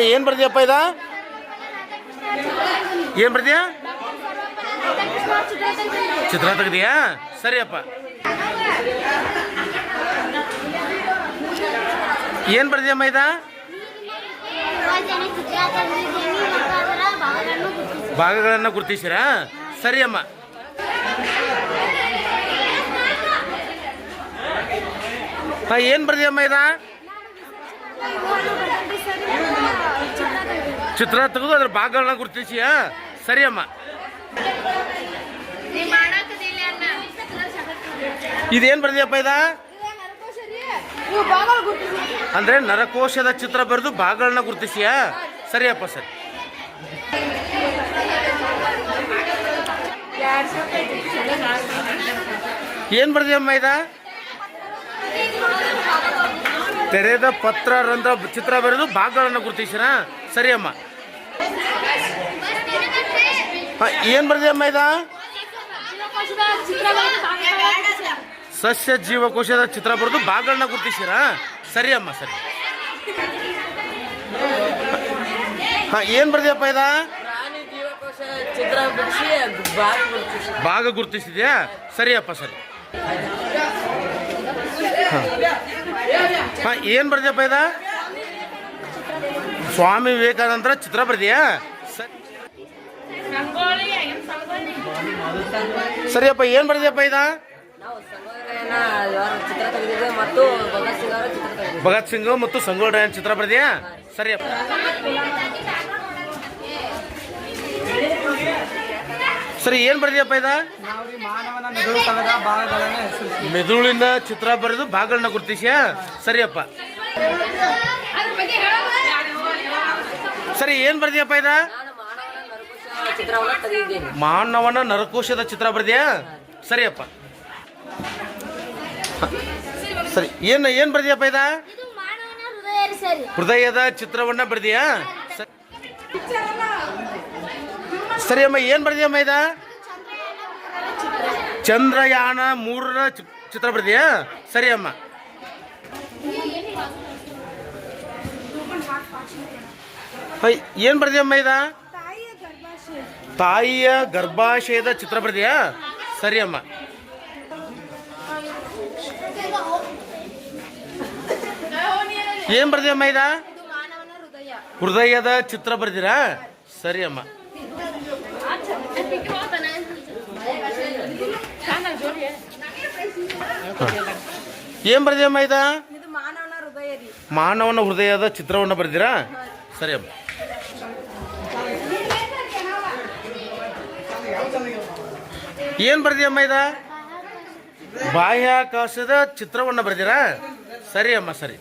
ಏನು ಬರ್ದಿಯಪ್ಪ ಇದ? ಏನು ಬರ್ದಿಯಾ? ಚಿತ್ರ ತೆಗ್ದಿಯಾ? ಸರಿಯಪ್ಪ. ಏನು ಬರ್ದಿಯಮ್ಮ ಇದ? ಭಾಗಗಳನ್ನು ಗುರುತಿಸಿರಾ? ಸರಿಯಮ್ಮ. ಏನು ಬರ್ದಿಯಮ್ಮ ಇದ? ಚಿತ್ರ ತೆಗೆದು ಅದ್ರ ಭಾಗಗಳನ್ನ ಗುರುತಿಸಿಯಾ? ಸರಿಯಮ್ಮ. ಇದೇನು ಬರ್ದಿಯಪ್ಪ ಇದ? ಅಂದ್ರೆ ನರಕೋಶದ ಚಿತ್ರ ಬರೆದು ಭಾಗಗಳನ್ನ ಗುರುತಿಸಿಯಾ? ಸರಿಯಪ್ಪ. ಸರಿ. ಏನು ಬರ್ದಿಯಮ್ಮ ಇದ? ತೆರೆದ ಪತ್ರ ರಂಧ್ರ ಚಿತ್ರ ಬರೆದು ಭಾಗಗಳನ್ನು ಗುರುತಿಸಿರಾ? ಸರಿಯಮ್ಮ. ಏನು ಬರ್ದಿಯಮ್ಮ ಇದ? ಸಸ್ಯ ಜೀವಕೋಶದ ಚಿತ್ರ ಬರೆದು ಭಾಗಗಳನ್ನ ಗುರುತಿಸಿರಾ? ಸರಿಯಮ್ಮ. ಸರಿ. ಏನು ಬರ್ದಿಯಪ್ಪ ಇದ? ಭಾಗ ಗುರುತಿಸಿದ್ಯಾ? ಸರಿಯಪ್ಪ. ಸರಿ. ಏನು ಬರ್ದಿಯಪ್ಪ ಇದ? ಸ್ವಾಮಿ ವಿವೇಕಾನಂದರ ಚಿತ್ರ ಬರ್ದಿಯಾ? ಸರಿಯಪ್ಪ. ಏನು ಬರ್ದಿಯಪ್ಪ ಇದ? ಭಗತ್ ಸಿಂಗ್ ಮತ್ತು ಸಂಗೊಳ್ಳಿ ರಾಯಣ್ಣ ಚಿತ್ರ ಬರ್ದಿಯಾ? ಸರಿಯಪ್ಪ. ಸರಿ. ಏನು ಬರ್ದಿಯಪ್ಪ ಇದ? ಮೆದುಳಿನ ಚಿತ್ರ ಬರೆದು ಭಾಗಗಳನ್ನ ಗುರುತಿಸಿಯಾ? ಸರಿಯಪ್ಪ. ಸರಿ. ಏನು ಬರ್ದಿಯಪ್ಪ ಇದ? ಮಾನವನ ನರಕೋಶದ ಚಿತ್ರ ಬರ್ದಿಯಾ? ಸರಿಯಪ್ಪ. ಸರಿ. ಏನು ಬರ್ದಿಯಪ್ಪ ಇದ? ಹೃದಯದ ಚಿತ್ರವನ್ನ ಬರ್ದಿಯಾ? ಸರಿಯಮ್ಮ. ಏನು ಬರ್ದಿಯಮ್ಮ ಇದ? ಚಂದ್ರಯಾನ 3ರ ಚಿತ್ರ ಬರ್ದಿಯಾ? ಸರಿಯಮ್ಮ. ಏನು ಬರ್ದಿಯಮ್ಮ ಇದ? ತಾಯಿಯ ಗರ್ಭಾಶಯದ ಚಿತ್ರ ಬರ್ದಿಯಾ? ಸರಿಯಮ್ಮ. ಏನು ಬರ್ದಿಯಮ್ಮ ಇದ? ಹೃದಯದ ಚಿತ್ರ ಬರ್ದಿರಾ? ಸರಿಯಮ್ಮ. ಏನು ಬರ್ದಿಯಮ್ಮ ಇದ? ಮಾನವನ ಹೃದಯದ ಚಿತ್ರವನ್ನು ಬರ್ದಿರಾ? ಸರಿಯಮ್ಮ. ಏನು ಬರ್ದಿಯಮ್ಮ ಇದ? ಬಾಹ್ಯಾಕಾಶದ ಚಿತ್ರವನ್ನು ಬರ್ದಿರಾ? ಸರಿಯಮ್ಮ. ಸರಿ.